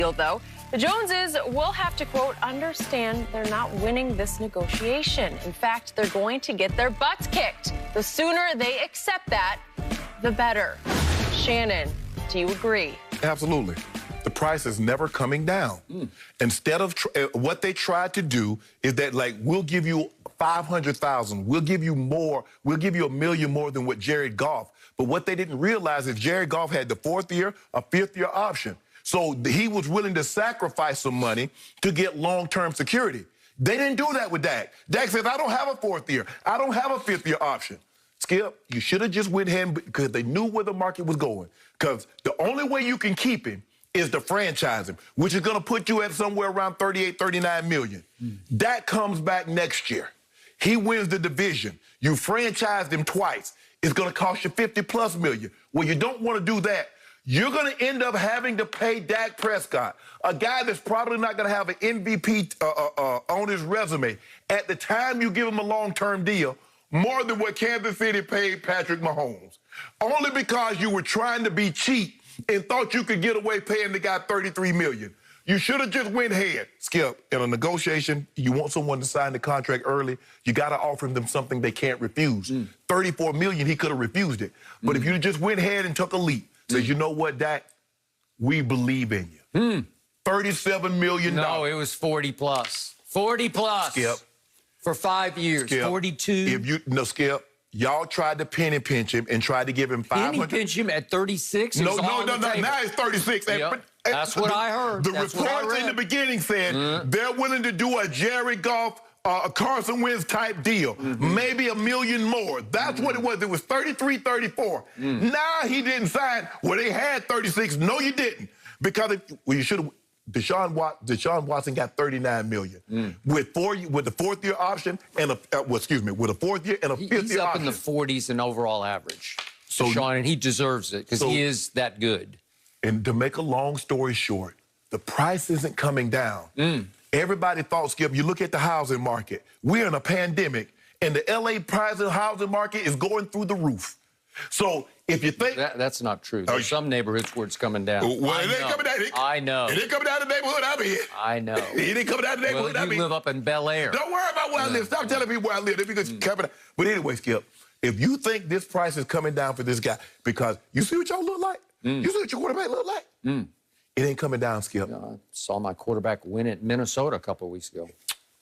Though the Joneses will have to, quote, understand they're not winning this negotiation. In fact, they're going to get their butts kicked. The sooner they accept that, the better. Shannon, do you agree? Absolutely. The price is never coming down. Instead of what they tried to do is that, like, we'll give you 500,000, we'll give you more, we'll give you $1 million more than what Jared Goff. But what they didn't realize is Jared Goff had the 4th year, a 5th year option. So he was willing to sacrifice some money to get long-term security. They didn't do that with Dak. Dak says, I don't have a 4th year. I don't have a 5th year option. Skip, you should have just went ahead because they knew where the market was going. Because the only way you can keep him is to franchise him, which is going to put you at somewhere around 38, 39 million. Dak comes back next year. He wins the division. You franchised him twice. It's going to cost you 50+ million. Well, you don't want to do that. You're going to end up having to pay Dak Prescott, a guy that's probably not going to have an MVP on his resume. At the time you give him a long-term deal, more than what Kansas City paid Patrick Mahomes. Only because you were trying to be cheap and thought you could get away paying the guy $33 million. You should have just went ahead. Skip, in a negotiation, you want someone to sign the contract early, you got to offer them something they can't refuse. $34 million, he could have refused it. But if you just went ahead and took a leap, says, you know what, Dak? We believe in you. $37 million. No, it was 40 plus. 40 plus. Skip. For 5 years. Skip. 42. Skip, y'all tried to penny pinch him and tried to give him 500. Penny pinch him at 36? No. Now it's 36. Yep. That's what I heard. The reports in the beginning said they're willing to do a Jared Goff, Carson Wentz type deal. Maybe $1 million more. That's what it was. It was 33, 34. Now he didn't sign. Well, they had 36. No, you didn't. Because you should have. Deshaun Watson got $39 million with the 4th year option and with a 4th year and a 5th year option. He's up in the 40s in overall average. So Deshaun, and he deserves it because he is that good. And to make a long story short, the price isn't coming down. Everybody thought, Skip, you look at the housing market. We're in a pandemic, and the L.A. private housing market is going through the roof. So if you think... That's not true. There's some neighborhoods where it's coming down. Well, it ain't coming down. I know. It ain't coming down the neighborhood I'm in. I know. It ain't coming down the neighborhood I'm in. You live up in Bel Air. Don't worry about where I live. Stop telling me where I live. But anyway, Skip, if you think this price is coming down for this guy, because you see what y'all look like? You see what your quarterback look like? It ain't coming down, Skip. I saw my quarterback win at Minnesota a couple of weeks ago.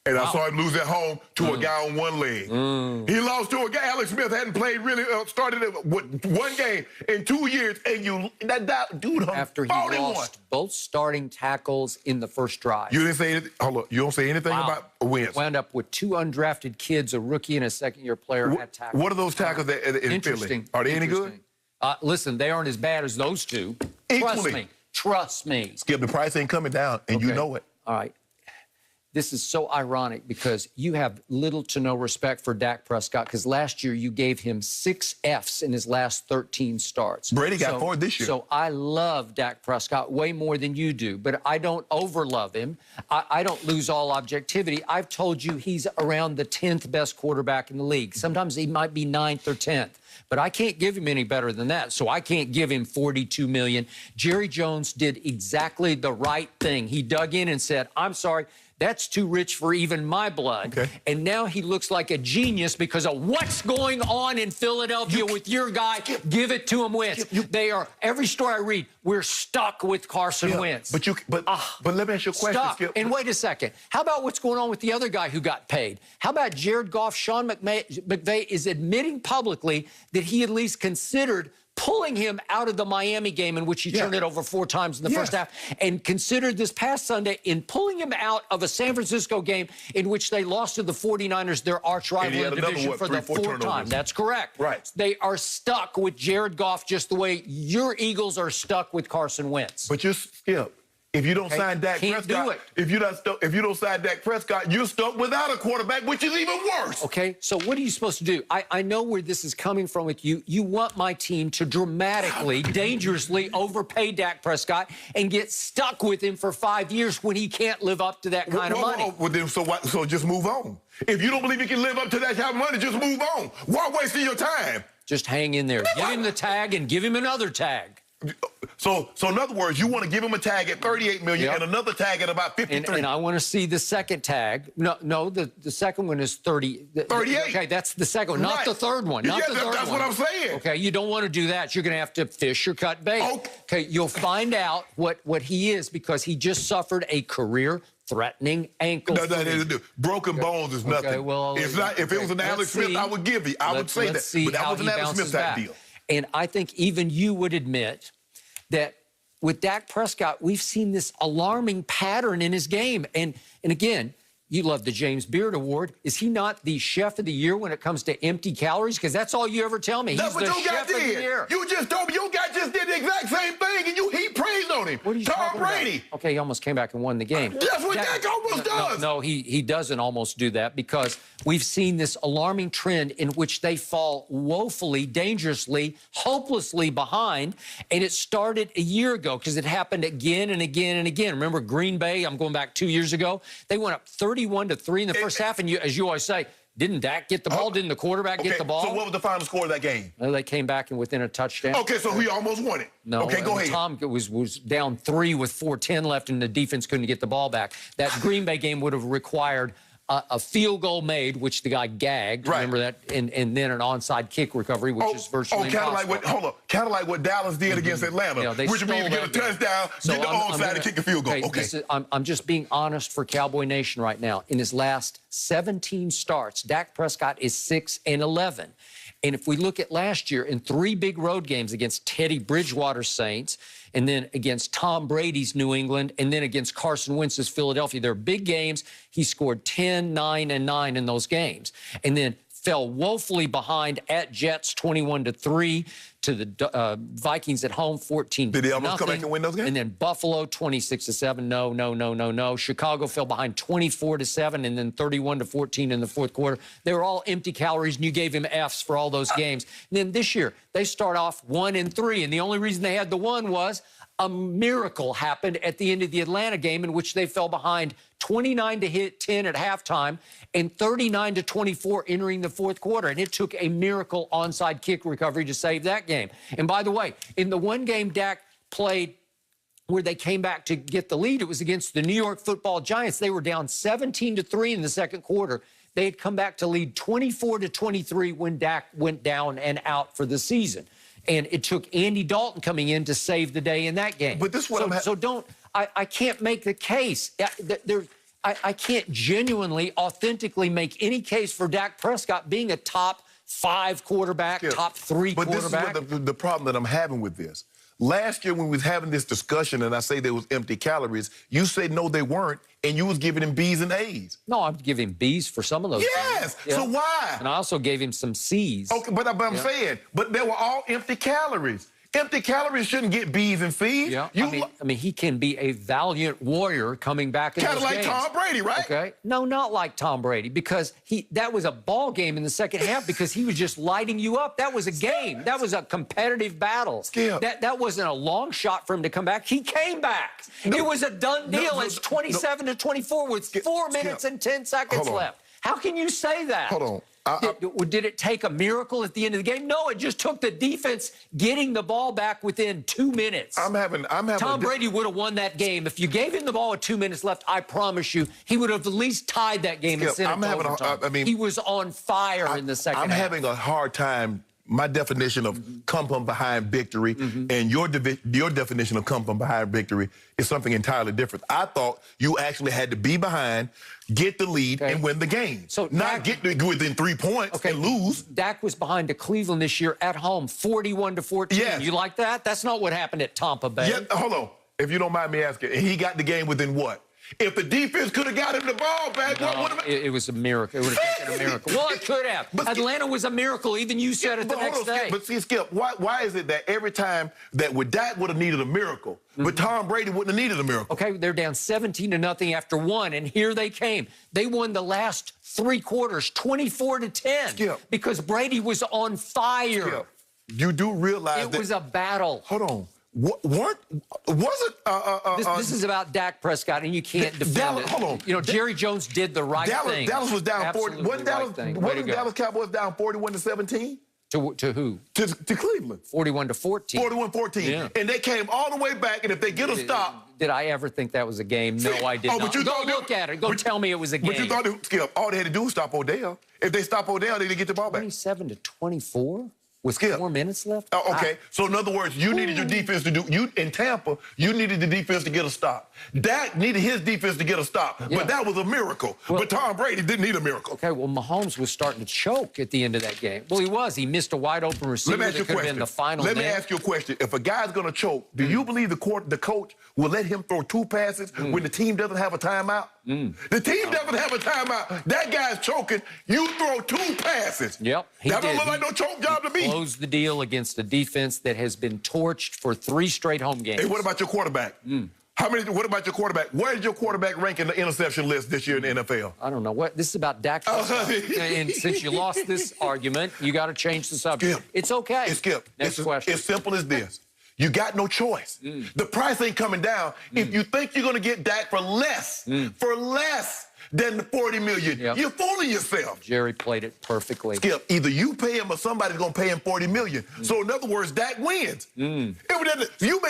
And I saw him lose at home to a guy on one leg. He lost to a guy. Alex Smith hadn't played really, started one game in 2 years, and that dude after he lost both starting tackles in the first drive. You didn't say anything. Hold on. You don't say anything about Wentz. Wound up with 2 undrafted kids, a rookie and a second-year player at tackle. What are those tackles in Philly? Are they any good? Listen, they aren't as bad as those two. Equally. Trust me. Skip, the price ain't coming down, and you know it. All right. This is so ironic because you have little to no respect for Dak Prescott because last year you gave him 6 Fs in his last 13 starts. Brady got 4 this year. So I love Dak Prescott way more than you do, but I don't overlove him. I don't lose all objectivity. I've told you he's around the 10th best quarterback in the league. Sometimes he might be 9th or 10th. But I can't give him any better than that, so I can't give him $42 million. Jerry Jones did exactly the right thing. He dug in and said, I'm sorry, that's too rich for even my blood. And now he looks like a genius because of what's going on in Philadelphia with your guy. Give it to him, Wentz. They are, every story I read, we're stuck with Carson Wentz. But let me ask you a question, Skip. And wait a second. How about what's going on with the other guy who got paid? How about Jared Goff? Sean McVay is admitting publicly that he at least considered pulling him out of the Miami game in which he turned it over 4 times in the first half, and considered this past Sunday in pulling him out of a San Francisco game in which they lost to the 49ers, their arch rival in the division, for the 4th time. That's correct. Right. They are stuck with Jared Goff just the way your Eagles are stuck with Carson Wentz. But you, Skip, if you don't sign Dak Prescott, if you don't sign Dak Prescott, you're stuck without a quarterback, which is even worse. Okay, so what are you supposed to do? I know where this is coming from with you. You want my team to dramatically, dangerously overpay Dak Prescott and get stuck with him for 5 years when he can't live up to that kind of money. Well, then, so just move on. If you don't believe you can live up to that kind of money, just move on. Why wasting your time? Just hang in there. Give him the tag and give him another tag. So in other words, you want to give him a tag at $38 million and another tag at about 53. And I want to see the second tag. No, the second one is 38. Okay, that's the second one, not the third one. Not the third one. That's what I'm saying. Okay, you don't want to do that. You're going to have to fish or cut bait. Okay, you'll find out what he is because he just suffered a career-threatening ankle. No. Broken bones is nothing. Okay, well, it's not. If it was an Alex Smith, I would give you. I would say that. But that was an Alex Smith type deal. And I think even you would admit that with Dak Prescott, we've seen this alarming pattern in his game. And again, you love the James Beard Award. Is he not the chef of the year when it comes to empty calories? Because that's all you ever tell me. That's He's what the your guy chef of the year. did. You just told me your guy just did the exact same thing, and you heaped praise on him. What are you Tom Brady. About? Okay, he almost came back and won the game. That's what Dak almost does. No, he doesn't almost do that because we've seen this alarming trend in which they fall woefully, dangerously, hopelessly behind. And it started a year ago because it happened again and again and again. Remember Green Bay? I'm going back 2 years ago. They went up 31-3 in the first half. And as you always say, didn't Dak get the ball? Didn't the quarterback get the ball? So what was the final score of that game? Well, they came back and within a touchdown. Okay, so he almost won it. No. Okay, go ahead. Tom was down 3 with 4:10 left, and the defense couldn't get the ball back. That Green Bay game would have required a field goal made, which the guy gagged. Right. Remember that? And then an onside kick recovery, which is virtually impossible. Kind of like what Dallas did against Atlanta, which means you get a touchdown, get the onside, and kick a field goal. Okay. I'm just being honest for Cowboy Nation right now. In his last 17 starts, Dak Prescott is 6-11. And if we look at last year in 3 big road games against Teddy Bridgewater's Saints, and then against Tom Brady's New England, and then against Carson Wentz's Philadelphia, they're big games. He scored 10, 9, and 9 in those games. And then fell woefully behind at Jets 21-3 to the Vikings at home 14-0. Did they almost come back and win those games? And then Buffalo 26-7. No. Chicago fell behind 24-7 and then 31-14 in the fourth quarter. They were all empty calories, and you gave him Fs for all those games. And then this year they start off 1-3, and the only reason they had the 1 was a miracle happened at the end of the Atlanta game in which they fell behind 29-10 at halftime and 39-24 entering the fourth quarter. And it took a miracle onside kick recovery to save that game. And by the way, in the one game Dak played where they came back to get the lead, it was against the New York Football Giants. They were down 17-3 in the second quarter. They had come back to lead 24-23 when Dak went down and out for the season. And it took Andy Dalton coming in to save the day in that game. But this is what I can't make the case. I can't genuinely, authentically make any case for Dak Prescott being a top 5 quarterback, top 3 quarterback. But this is the problem that I'm having with this. Last year when we was having this discussion and I say there was empty calories, you said no, they weren't, and you was giving him B's and A's. No, I'm giving B's for some of those. Yes. Things. So why? And I also gave him some C's. Okay, but I'm saying, but they were all empty calories. Empty calories shouldn't get B's and C's. Yeah, I mean, he can be a valiant warrior coming back in those games. Kind of like Tom Brady, right? Okay. No, not like Tom Brady, because that was a ball game in the second half because he was just lighting you up. That was a game. That was a competitive battle. Skip. That wasn't a long shot for him to come back. He came back. It was a done deal. It's 27-24 with 4 minutes and 10 seconds left. How can you say that? Hold on. Did it take a miracle at the end of the game? No, it just took the defense getting the ball back within 2 minutes. I'm having Tom Brady would have won that game. If you gave him the ball with 2 minutes left, I promise you, he would have at least tied that game and sent it to overtime. He was on fire in the second half. I'm having a hard time. My definition of come from behind victory and your definition of come from behind victory is something entirely different. I thought you actually had to be behind, get the lead, and win the game. So not get within 3 points and lose. Dak was behind to Cleveland this year at home, 41-14. Yes. You like that? That's not what happened at Tampa Bay. Yeah, hold on. If you don't mind me asking, he got the game within what? If the defense could have got him the ball back, it was a miracle. It would have taken a miracle. Well, it could have. But Atlanta was a miracle. Even you said it the next day. But see, Skip, why is it that every time that with Dak would have needed a miracle, but Tom Brady wouldn't have needed a miracle? Okay, they're down 17-0 after 1, and here they came. They won the last 3 quarters, 24-10, Skip, because Brady was on fire. Skip, you do realize it was a battle. Hold on. This is about Dak Prescott, and you can't defend it. Hold on. You know, Jerry Jones did the right thing. Dallas was down 40. Absolutely Wasn't Dallas Cowboys down 41-17? To who? To Cleveland. 41-14. 41-14. Yeah. And they came all the way back, and if they get a stop. Did I ever think that was a game? No, I did not. But you Go look at it. Go tell me it was a game. But you thought, Skip, all they had to do was stop Odell. If they stop Odell, they didn't get the ball back. 27-24 with Skip. 4 minutes left? Okay, so in other words, you needed your defense to do, in Tampa, you needed the defense to get a stop. Dak needed his defense to get a stop, but that was a miracle. Well, but Tom Brady didn't need a miracle. Okay, well, Mahomes was starting to choke at the end of that game. Well, he was. He missed a wide-open receiver that could have been the final Let me ask you a question. If a guy's going to choke, do you believe the coach will let him throw 2 passes when the team doesn't have a timeout? The team doesn't have a timeout. That guy's choking. You throw 2 passes. Yep, he that did. don't look like no choke job to me. Closed the deal against a defense that has been torched for 3 straight home games. Hey, what about your quarterback? What about your quarterback? Where did your quarterback rank in the interception list this year in the NFL? I don't know. What this is about Dak Prescott. And since you lost this argument, you got to change the subject. Skip. It's okay. Skip. Next question. It's simple as this. You got no choice. The price ain't coming down. If you think you're going to get Dak for less than the $40 million, you're fooling yourself. Jerry played it perfectly. Skip, either you pay him or somebody's going to pay him $40 million. So in other words, Dak wins. You make